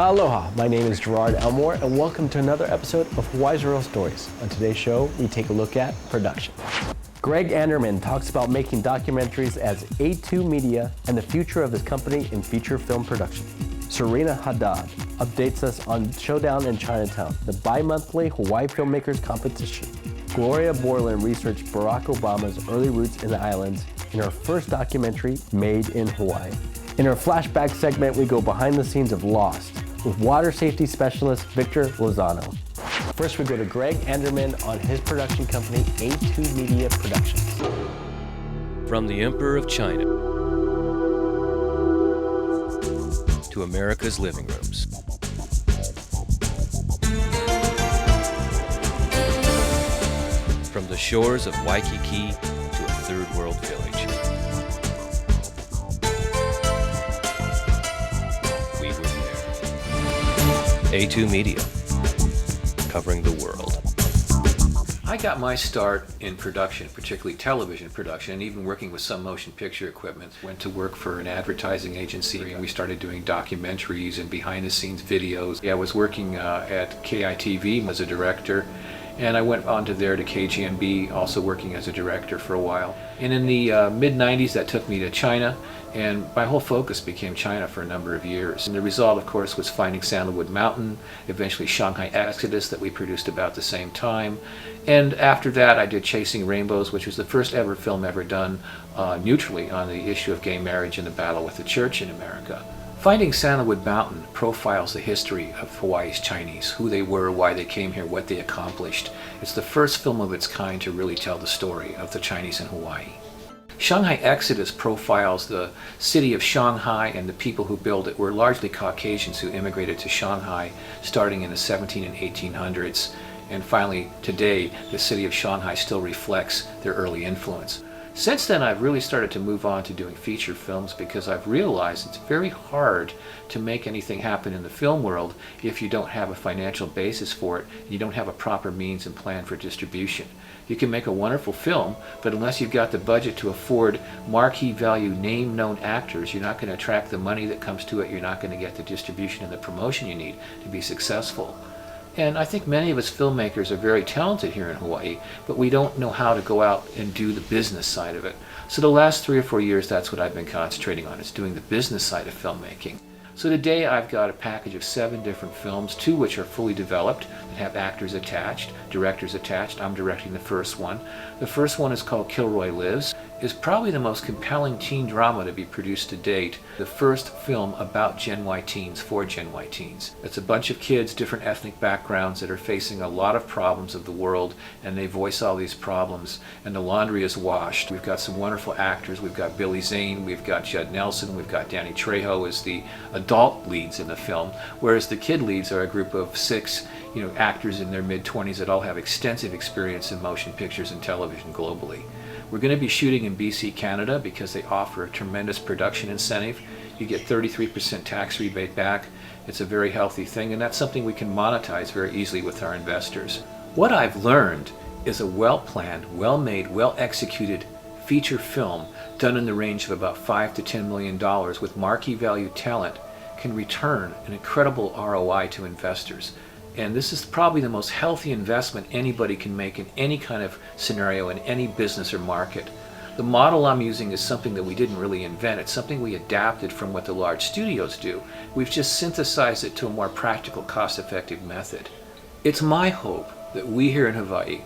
Aloha, my name is Gerard Elmore and welcome to another episode of Hawaii's Real Stories. On today's show, we take a look at production. Greg Andermann talks about making documentaries as A2 Media and the future of his company in feature film production. Serena Haddad updates us on Showdown in Chinatown, the bi-monthly Hawaii Filmmakers Competition. Gloria Borland researched Barack Obama's early roots in the islands in her first documentary, Made in Hawaii. In our flashback segment, we go behind the scenes of Lost with water safety specialist Victor Lozano. First, we go to Greg Andermann on his production company, A2 Media Productions. From the Emperor of China to America's living rooms. From the shores of Waikiki to a third world village. We were there. A2 Media, covering the world. I got my start in production, particularly television production, and even working with some motion picture equipment. Went to work for an advertising agency, and we started doing documentaries and behind-the-scenes videos. I was working at KITV as a director, and I went on to KGNB, also working as a director for a while. And in the mid-90s, that took me to China, and my whole focus became China for a number of years. And the result, of course, was Finding Sandalwood Mountain, eventually Shanghai Exodus that we produced about the same time. And after that, I did Chasing Rainbows, which was the first ever film ever done neutrally on the issue of gay marriage and the battle with the church in America. Finding Sandalwood Mountain profiles the history of Hawaii's Chinese, who they were, why they came here, what they accomplished. It's the first film of its kind to really tell the story of the Chinese in Hawaii. Shanghai Exodus profiles the city of Shanghai, and the people who built it were largely Caucasians who immigrated to Shanghai starting in the 17 and 1800s. And finally, today, the city of Shanghai still reflects their early influence. Since then, I've really started to move on to doing feature films because I've realized it's very hard to make anything happen in the film world if you don't have a financial basis for it and you don't have a proper means and plan for distribution. You can make a wonderful film, but unless you've got the budget to afford marquee value name-known actors, you're not going to attract the money that comes to it, you're not going to get the distribution and the promotion you need to be successful. And I think many of us filmmakers are very talented here in Hawaii, but we don't know how to go out and do the business side of it. So the last 3 or 4 years, that's what I've been concentrating on, is doing the business side of filmmaking. So today I've got a package of 7 different films, 2 which are fully developed and have actors attached, directors attached. I'm directing the first one. The first one is called Kilroy Lives. It's probably the most compelling teen drama to be produced to date. The first film about Gen Y teens for Gen Y teens. It's a bunch of kids, different ethnic backgrounds that are facing a lot of problems of the world, and they voice all these problems, and the laundry is washed. We've got some wonderful actors. We've got Billy Zane, we've got Judd Nelson, we've got Danny Trejo as the adult leads in the film, whereas the kid leads are a group of 6 actors in their mid-20s that all have extensive experience in motion pictures and television globally. We're going to be shooting in BC, Canada, because they offer a tremendous production incentive. You get 33% tax rebate back. It's a very healthy thing, and that's something we can monetize very easily with our investors. What I've learned is a well-planned, well-made, well-executed feature film done in the range of about $5 to $10 million with marquee value talent can return an incredible ROI to investors. And this is probably the most healthy investment anybody can make in any kind of scenario in any business or market. The model I'm using is something that we didn't really invent. It's something we adapted from what the large studios do. We've just synthesized it to a more practical, cost-effective method. It's my hope that we here in Hawaii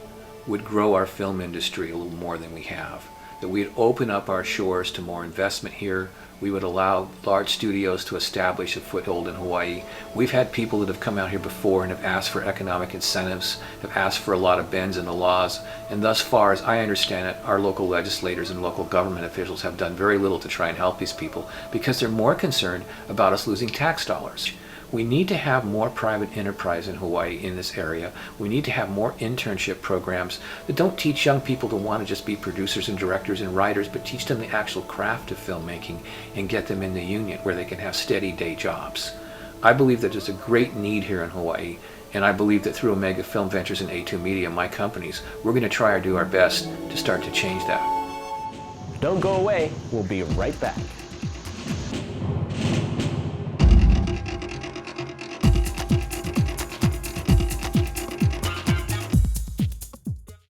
would grow our film industry a little more than we have, that we'd open up our shores to more investment here. We would allow large studios to establish a foothold in Hawaii. We've had people that have come out here before and have asked for economic incentives, have asked for a lot of bends in the laws, and thus far, as I understand it, our local legislators and local government officials have done very little to try and help these people because they're more concerned about us losing tax dollars. We need to have more private enterprise in Hawaii in this area. We need to have more internship programs that don't teach young people to want to just be producers and directors and writers, but teach them the actual craft of filmmaking and get them in the union where they can have steady day jobs. I believe that there's a great need here in Hawaii, and I believe that through Omega Film Ventures and A2 Media, my companies, we're going to try to do our best to start to change that. Don't go away. We'll be right back.